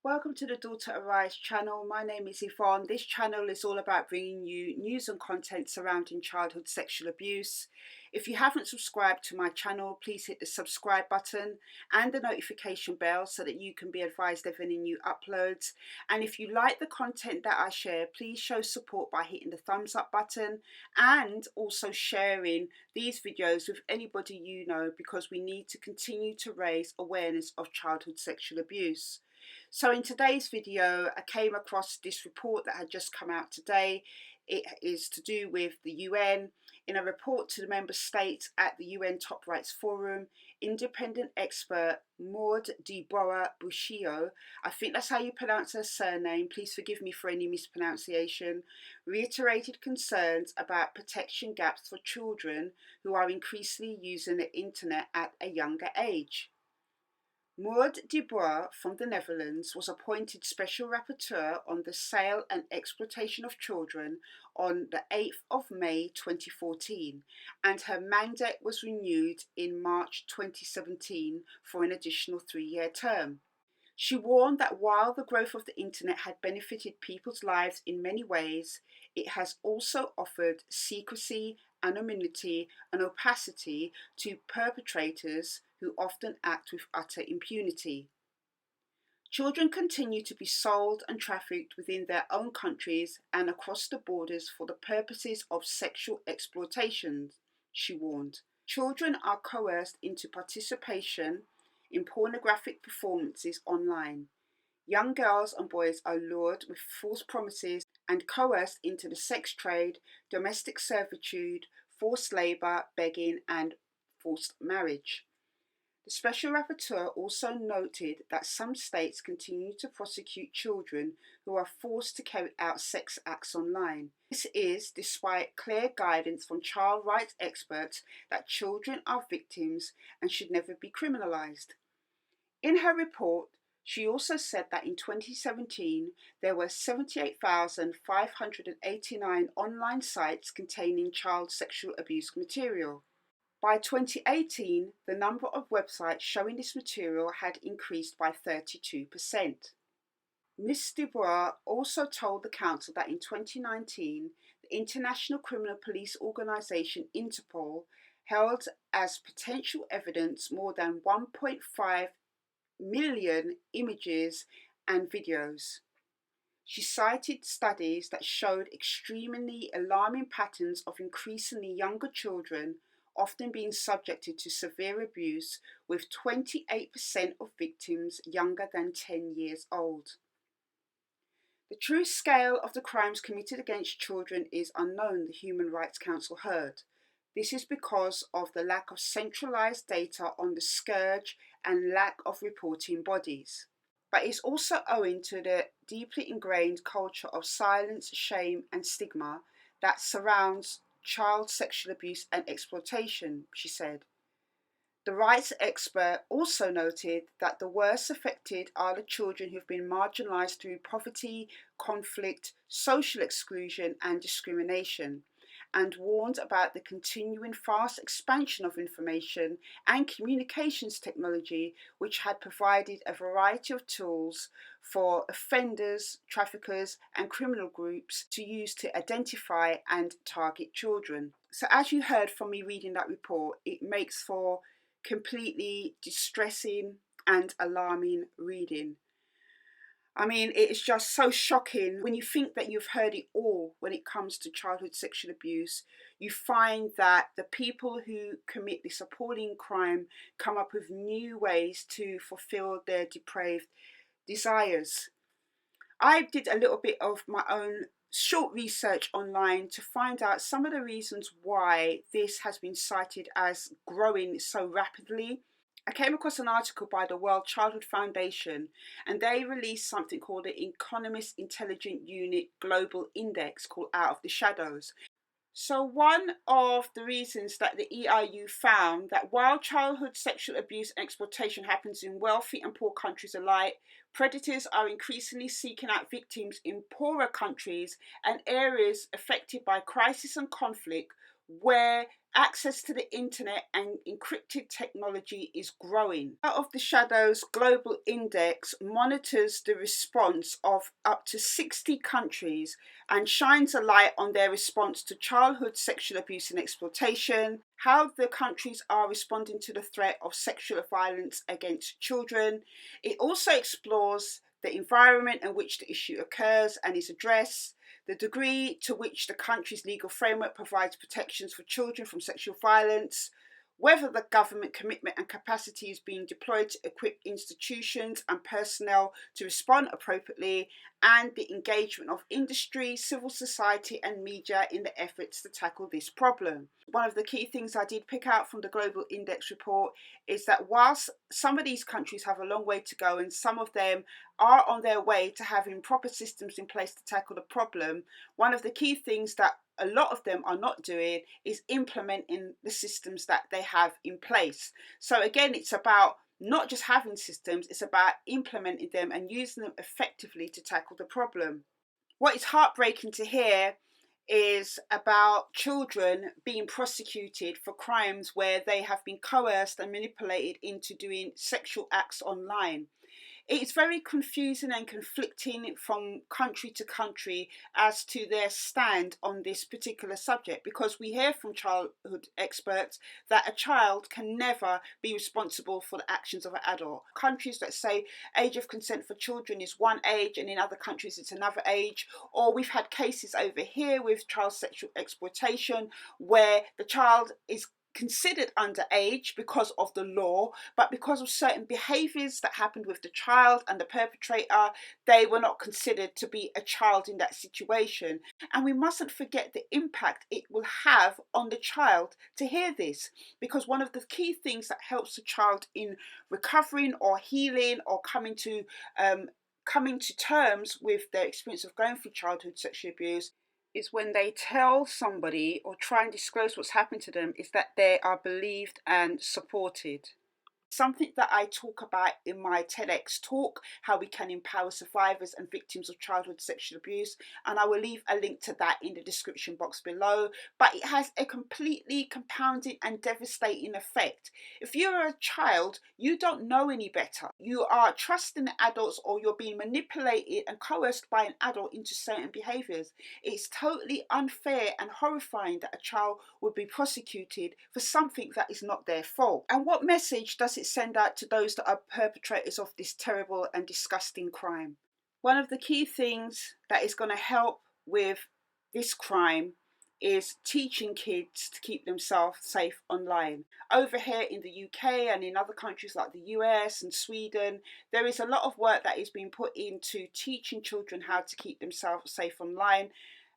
Welcome to the Daughter Arise channel. My name is Yvonne. This channel is all about bringing you news and content surrounding childhood sexual abuse. If you haven't subscribed to my channel, please hit the subscribe button and the notification bell so that you can be advised of any new uploads. And if you like the content that I share, please show support by hitting the thumbs up button and also sharing these videos with anybody you know, because we need to continue to raise awareness of childhood sexual abuse. So in today's video, I came across this report that had just come out today. It is to do with the UN. In a report to the member states at the UN Top Rights Forum, independent expert Maud Deborah Buscio, I think that's how you pronounce her surname, please forgive me for any mispronunciation, reiterated concerns about protection gaps for children who are increasingly using the internet at a younger age. Maud Deborah from the Netherlands was appointed Special Rapporteur on the sale and exploitation of children on the 8th of May 2014, and her mandate was renewed in March 2017 for an additional 3-year term. She warned that while the growth of the internet had benefited people's lives in many ways, it has also offered secrecy, anonymity, and opacity to perpetrators who often act with utter impunity. Children continue to be sold and trafficked within their own countries and across the borders for the purposes of sexual exploitation, she warned. Children are coerced into participation in pornographic performances online. Young girls and boys are lured with false promises and coerced into the sex trade, domestic servitude, forced labour, begging, and forced marriage. The Special Rapporteur also noted that some states continue to prosecute children who are forced to carry out sex acts online. This is despite clear guidance from child rights experts that children are victims and should never be criminalised. In her report, she also said that in 2017 there were 78,589 online sites containing child sexual abuse material. By 2018, the number of websites showing this material had increased by 32%. Ms. Dubois also told the Council that in 2019, the International Criminal Police Organisation Interpol held as potential evidence more than 1.5 million images and videos. She cited studies that showed extremely alarming patterns of increasingly younger children often being subjected to severe abuse, with 28% of victims younger than 10 years old. The true scale of the crimes committed against children is unknown, the Human Rights Council heard. This is because of the lack of centralised data on the scourge and lack of reporting bodies. But it's also owing to the deeply ingrained culture of silence, shame and stigma that surrounds child sexual abuse and exploitation, she said. The rights expert also noted that the worst affected are the children who've been marginalised through poverty, conflict, social exclusion and discrimination, and warned about the continuing fast expansion of information and communications technology, which had provided a variety of tools for offenders, traffickers and criminal groups to use to identify and target children. So as you heard from me reading that report, it makes for completely distressing and alarming reading. I mean, it is just so shocking when you think that you've heard it all when it comes to childhood sexual abuse. You find that the people who commit this appalling crime come up with new ways to fulfill their depraved desires. I did a little bit of my own short research online to find out some of the reasons why this has been cited as growing so rapidly. I came across an article by the World Childhood Foundation, and they released something called the Economist Intelligence Unit Global Index called Out of the Shadows. So one of the reasons that the EIU found that while childhood sexual abuse and exploitation happens in wealthy and poor countries alike, predators are increasingly seeking out victims in poorer countries and areas affected by crisis and conflict, where access to the internet and encrypted technology is growing. Out of the Shadows Global Index monitors the response of up to 60 countries and shines a light on their response to childhood sexual abuse and exploitation, how the countries are responding to the threat of sexual violence against children. It also explores the environment in which the issue occurs and is addressed, the degree to which the country's legal framework provides protections for children from sexual violence, whether the government commitment and capacity is being deployed to equip institutions and personnel to respond appropriately, and the engagement of industry, civil society and media in the efforts to tackle this problem. One of the key things I did pick out from the Global Index report is that whilst some of these countries have a long way to go and some of them are on their way to having proper systems in place to tackle the problem, one of the key things that a lot of them are not doing is implementing the systems that they have in place. So again, it's about not just having systems, it's about implementing them and using them effectively to tackle the problem. What is heartbreaking to hear is about children being prosecuted for crimes where they have been coerced and manipulated into doing sexual acts online. It's very confusing and conflicting from country to country as to their stand on this particular subject, because we hear from childhood experts that a child can never be responsible for the actions of an adult. Countries that say age of consent for children is one age and in other countries it's another age, or we've had cases over here with child sexual exploitation where the child is considered underage because of the law, but because of certain behaviours that happened with the child and the perpetrator, they were not considered to be a child in that situation. And we mustn't forget the impact it will have on the child to hear this, because one of the key things that helps the child in recovering or healing or coming to terms with their experience of going through childhood sexual abuse is when they tell somebody or try and disclose what's happened to them, is that they are believed and supported. Something that I talk about in my TEDx talk, how we can empower survivors and victims of childhood sexual abuse, and I will leave a link to that in the description box below. But it has a completely compounding and devastating effect. If you're a child, you don't know any better. You are trusting the adults, or you're being manipulated and coerced by an adult into certain behaviours. It's totally unfair and horrifying that a child would be prosecuted for something that is not their fault. And what message does it send out to those that are perpetrators of this terrible and disgusting crime? One of the key things that is going to help with this crime is teaching kids to keep themselves safe online. Over here in the UK and in other countries like the US and Sweden, there is a lot of work that is being put into teaching children how to keep themselves safe online.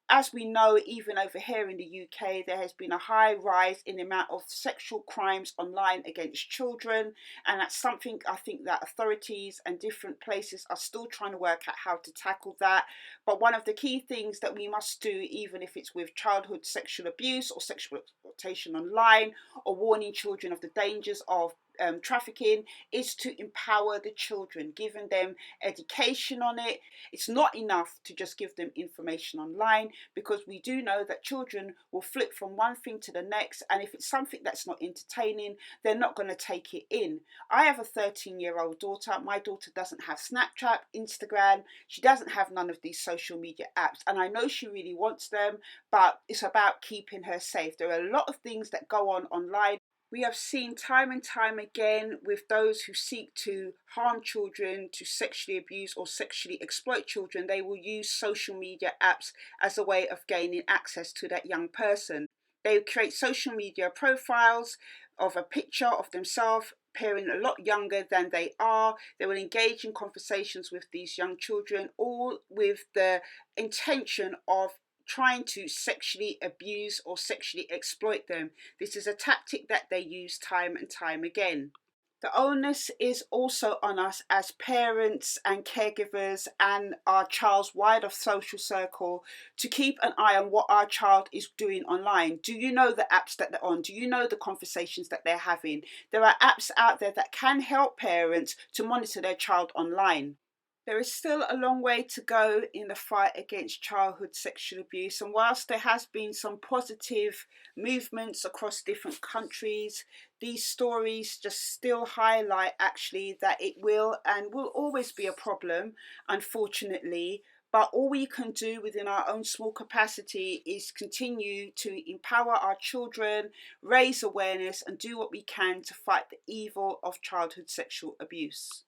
As we know, even over here in the UK, there has been a high rise in the amount of sexual crimes online against children, and that's something I think that authorities and different places are still trying to work out how to tackle that. But one of the key things that we must do, even if it's with childhood sexual abuse or sexual exploitation online, or warning children of the dangers of trafficking, is to empower the children, giving them education on it. It's not enough to just give them information online, because we do know that children will flip from one thing to the next, and if it's something that's not entertaining, they're not going to take it in. I have a 13-year-old daughter. My daughter doesn't have Snapchat, Instagram, she doesn't have none of these social media apps, and I know she really wants them, but it's about keeping her safe. There are a lot of things that go on online. We have seen time and time again with those who seek to harm children, to sexually abuse or sexually exploit children, they will use social media apps as a way of gaining access to that young person. They create social media profiles of a picture of themselves appearing a lot younger than they are. They will engage in conversations with these young children, all with the intention of trying to sexually abuse or sexually exploit them. This is a tactic that they use time and time again. The onus is also on us as parents and caregivers and our child's wider social circle to keep an eye on what our child is doing online. Do you know the apps that they're on? Do you know the conversations that they're having? There are apps out there that can help parents to monitor their child online. There is still a long way to go in the fight against childhood sexual abuse, and whilst there has been some positive movements across different countries, these stories just still highlight actually that it will and will always be a problem, unfortunately. But all we can do within our own small capacity is continue to empower our children, raise awareness, and do what we can to fight the evil of childhood sexual abuse.